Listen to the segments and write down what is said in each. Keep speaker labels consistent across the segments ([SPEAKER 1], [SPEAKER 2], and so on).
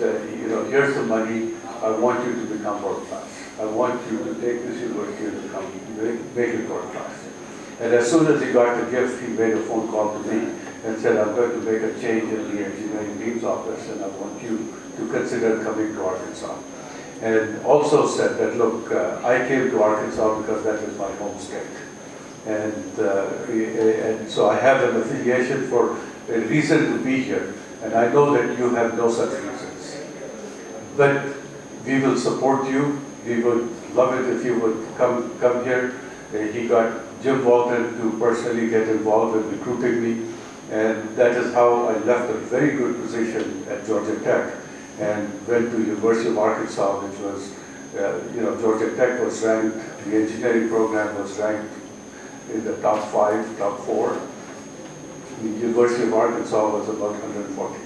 [SPEAKER 1] here's the money, I want you to become world class. I want you to take this university and make it world class. And as soon as he got the gift, he made a phone call to me and said, I'm going to make a change in the engineering dean's office and I want you to consider coming to Arkansas. And also said that, look, I came to Arkansas because that is my home state. And so I have an affiliation for a reason to be here. And I know that you have no such reasons. But we will support you. We would love it if you would come here. He got Jim Walton to personally get involved in recruiting me. And that is how I left a very good position at Georgia Tech and went to University of Arkansas, which was, Georgia Tech was ranked, the engineering program was ranked in the top 5, top 4. The University of Arkansas was about 140.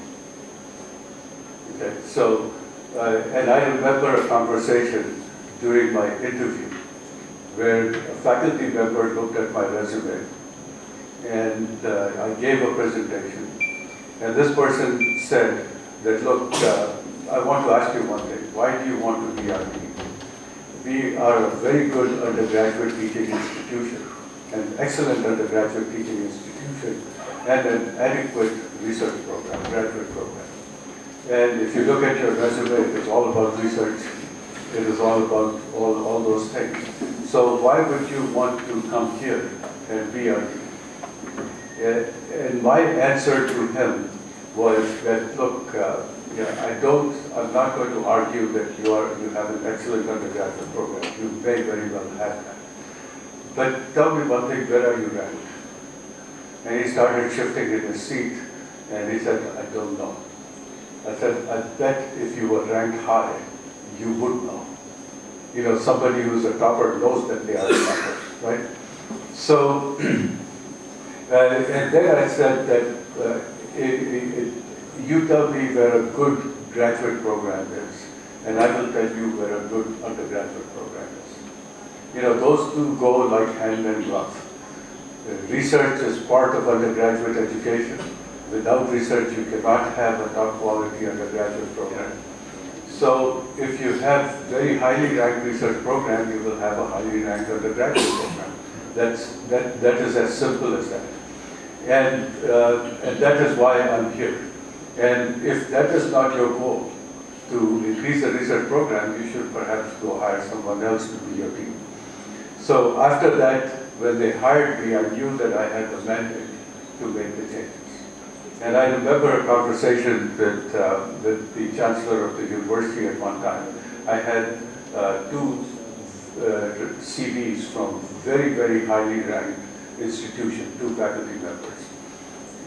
[SPEAKER 1] Okay, so, and I remember a conversation during my interview where a faculty member looked at my resume and I gave a presentation. And this person said that, look, I want to ask you one thing. Why do you want to be our dean? We are a very good undergraduate teaching institution, an excellent undergraduate teaching institution, and an adequate research program, graduate program. And if you look at your resume, it is all about research. It is all about all those things. So why would you want to come here and be our dean? And my answer to him was that, look, I'm not going to argue that you have an excellent undergraduate program. You may very well have that. But tell me one thing, where are you ranked? And he started shifting in his seat, and he said, I don't know. I said, I bet if you were ranked high, you would know. Somebody who's a topper knows that they are a topper, right? So, and then I said that you tell me where a good graduate program is, and I will tell you where a good undergraduate program is. Those two go like hand in glove. Research is part of undergraduate education. Without research, you cannot have a top quality undergraduate program. So if you have very highly ranked research program, you will have a highly ranked undergraduate program. That is as simple as that. And that is why I'm here. And if that is not your goal, to increase the research program, you should perhaps go hire someone else to be your dean. So after that, when they hired me, I knew that I had the mandate to make the changes. And I remember a conversation with the chancellor of the university at one time. I had two CVs from very, very highly ranked institutions, 2 faculty members.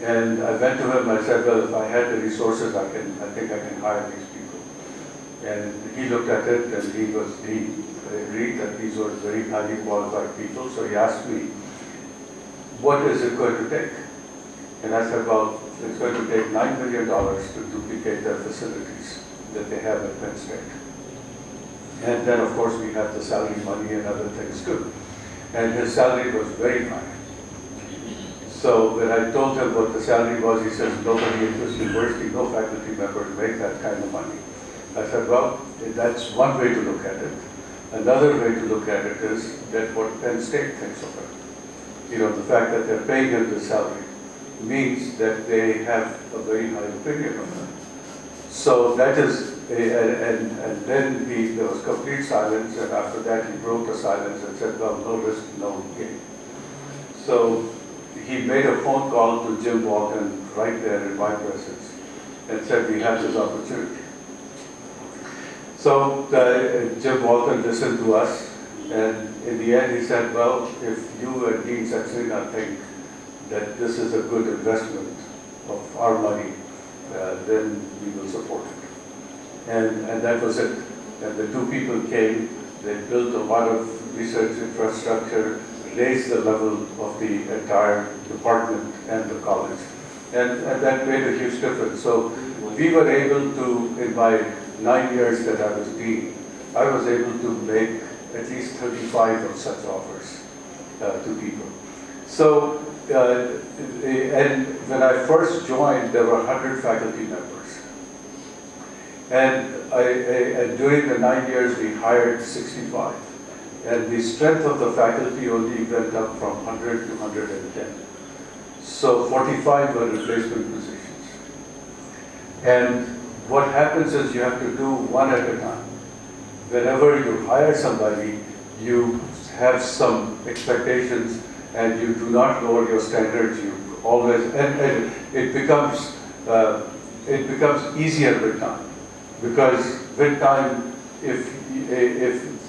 [SPEAKER 1] And I went to him, I said, well, if I had the resources, I think I can hire these people. And he looked at it and he agreed that these were very highly qualified people. So he asked me, what is it going to take? And I said, well, it's going to take $9 million to duplicate their facilities that they have at Penn State. And then, of course, we have the salary money and other things too. And his salary was very high. So when I told him what the salary was, he says, nobody in this university, no faculty members make that kind of money. I said, well, that's one way to look at it. Another way to look at it is that what Penn State thinks of it. The fact that they're paying him the salary means that they have a very high opinion of him. So that is, and then there was complete silence, and after that he broke the silence and said, well, no risk, no gain. So he made a phone call to Jim Walton right there in my presence and said, we have this opportunity. So Jim Walton listened to us, and in the end he said, well, if you and Dean Saxena think that this is a good investment of our money, then we will support it. And that was it. And the 2 people came, they built a lot of research infrastructure, raised the level of the entire department and the college. And that made a huge difference. So we were able to, in my 9 years that I was dean, I was able to make at least 35 of such offers to people. So, and when I first joined, there were 100 faculty members. And during the 9 years, we hired 65. And the strength of the faculty only went up from 100 to 110. So 45 were replacement positions. And what happens is you have to do one at a time. Whenever you hire somebody, you have some expectations and you do not lower your standards. You always, and it becomes easier with time. Because with time, if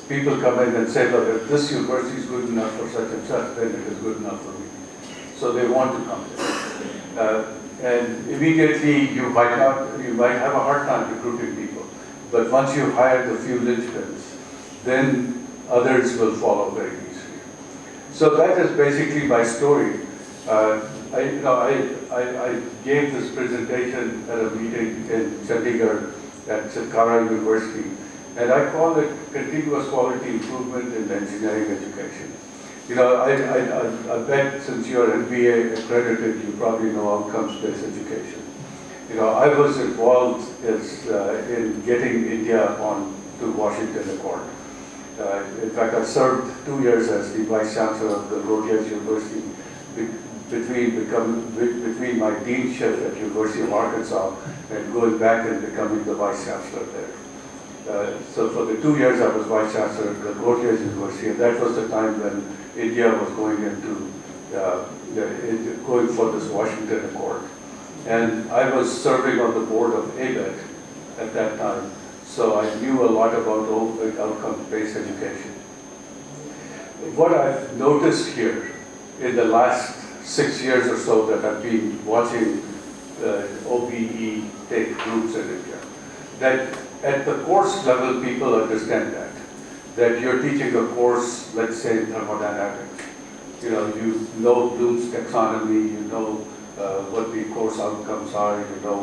[SPEAKER 1] people come in and say, look, if this university is good enough for such and such, then it is good enough for me. So they want to come there. And immediately you might have a hard time recruiting people. But once you hire the few linchpins, then others will follow very easily. So that is basically my story. I gave this presentation at a meeting in Chandigarh at Saxena University, and I call it continuous quality improvement in engineering education. I bet since you're MBA accredited, you probably know outcomes-based education. I was involved in getting India on to Washington Accord. In fact, I served 2 years as the Vice Chancellor of the Rutgers University between my deanship at University of Arkansas and going back and becoming the Vice Chancellor there. So for the 2 years I was Vice Chancellor at the Rutgers University, and that was the time when India was going going for this Washington Accord. And I was serving on the board of ABET at that time, so I knew a lot about outcome-based education. What I've noticed here in the last 6 years or so that I've been watching OBE take groups in India, that at the course level people understand that you're teaching a course, let's say in thermodynamics. You know Bloom's taxonomy, you know what the course outcomes are, you know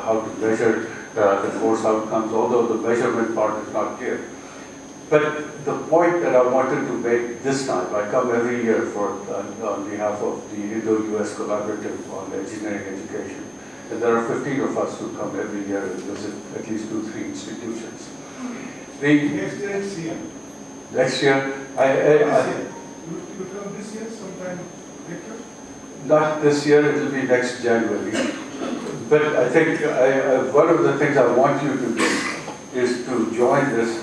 [SPEAKER 1] how to measure the course outcomes, although the measurement part is not clear. But the point that I wanted to make this time, I come every year on behalf of the Indo-US Collaborative on Engineering Education. And there are 15 of us who come every year and visit at least 2-3 institutions.
[SPEAKER 2] Next year.
[SPEAKER 1] Next year?
[SPEAKER 2] You come this year sometime later?
[SPEAKER 1] Not this year, it will be next January. But I think one of the things I want you to do is to join this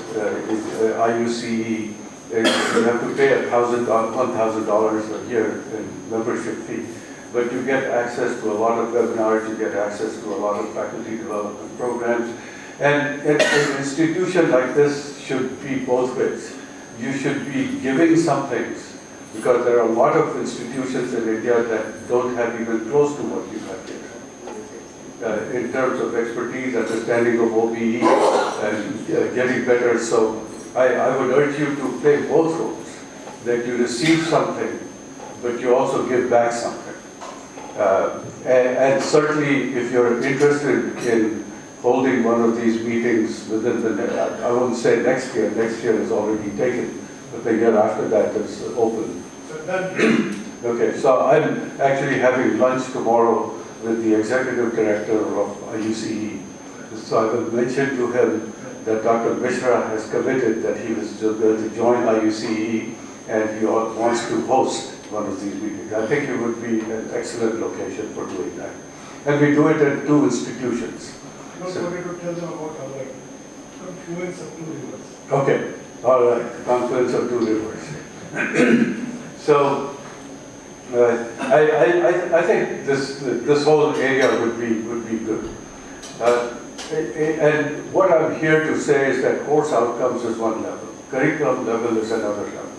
[SPEAKER 1] IUCE. You have to pay $1,000 a year in membership fee, but you get access to a lot of webinars, you get access to a lot of faculty development programs, and an institution like this should be both ways. You should be giving some things, because there are a lot of institutions in India that don't have even close to what you have here. In terms of expertise, understanding of OBE, and getting better. So I would urge you to play both roles, that you receive something, but you also give back something. And certainly, if you're interested in holding one of these meetings within I won't say next year is already taken, but the year after that is open. Okay, so I'm actually having lunch tomorrow with the executive director of IUCE. So I will mention to him that Dr. Mesra has committed that he was going to join IUCE and he wants to host one of these meetings. I think it would be an excellent location for doing that. And we do it at 2 institutions.
[SPEAKER 2] Don't forget to tell them about our confluence of 2 rivers.
[SPEAKER 1] Okay, all right, confluence of 2 rivers. So I think this whole area would be good. And what I'm here to say is that course outcomes is one level, curriculum level is another level.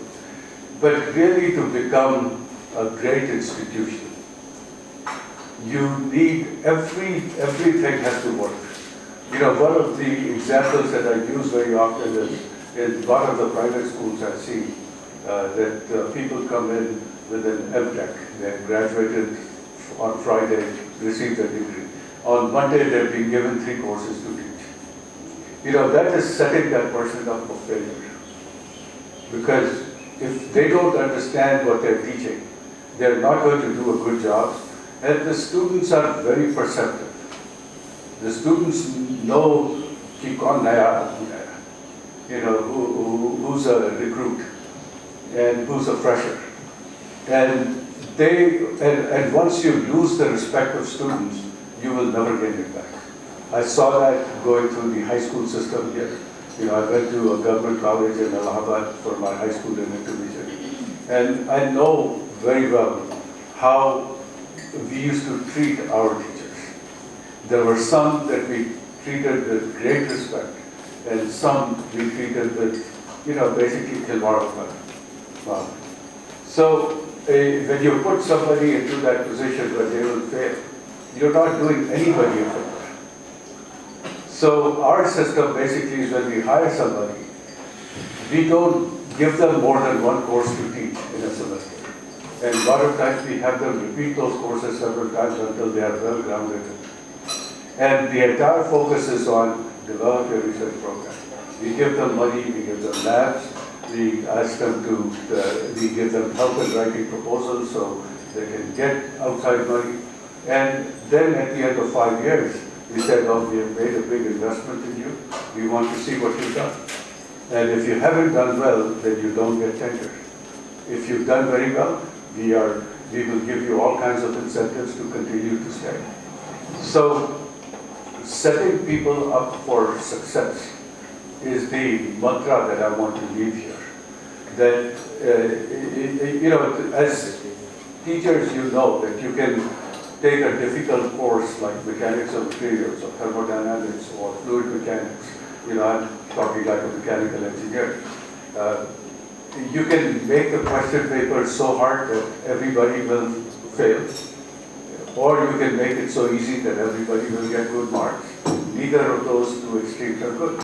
[SPEAKER 1] But really, to become a great institution, you need everything has to work. One of the examples that I use very often is in one of the private schools I see that people come in with an MTech. They graduated on Friday, received a degree. On Monday, they've been given 3 courses to teach. That is setting that person up for failure. Because if they don't understand what they're teaching, they're not going to do a good job. And the students are very perceptive. The students know कि कौन नया आदमी आया, who's a recruit and who's a fresher. And once you lose the respect of students, you will never gain it back. I saw that going through the high school system here. I went to a government college in Allahabad for my high school and intermediate. And I know very well how we used to treat our teachers. There were some that we treated with great respect, and some we treated with, basically khilwad. Wow. So when you put somebody into that position where they will fail, you're not doing anybody a favor. So our system basically is when we hire somebody, we don't give them more than one course to teach in a semester. And a lot of times we have them repeat those courses several times until they are well grounded. And the entire focus is on develop a research program. We give them money, we give them labs, we ask them we give them help in writing proposals so they can get outside money. And then at the end of 5 years, we said, we have made a big investment in you. We want to see what you've done. And if you haven't done well, then you don't get tenure. If you've done very well, we will give you all kinds of incentives to continue to stay. So setting people up for success is the mantra that I want to leave here. That, as teachers, that you can take a difficult course like mechanics of materials or thermodynamics or fluid mechanics. I'm talking like a mechanical engineer. You can make the question paper so hard that everybody will fail, or you can make it so easy that everybody will get good marks. Neither of those two extremes are good.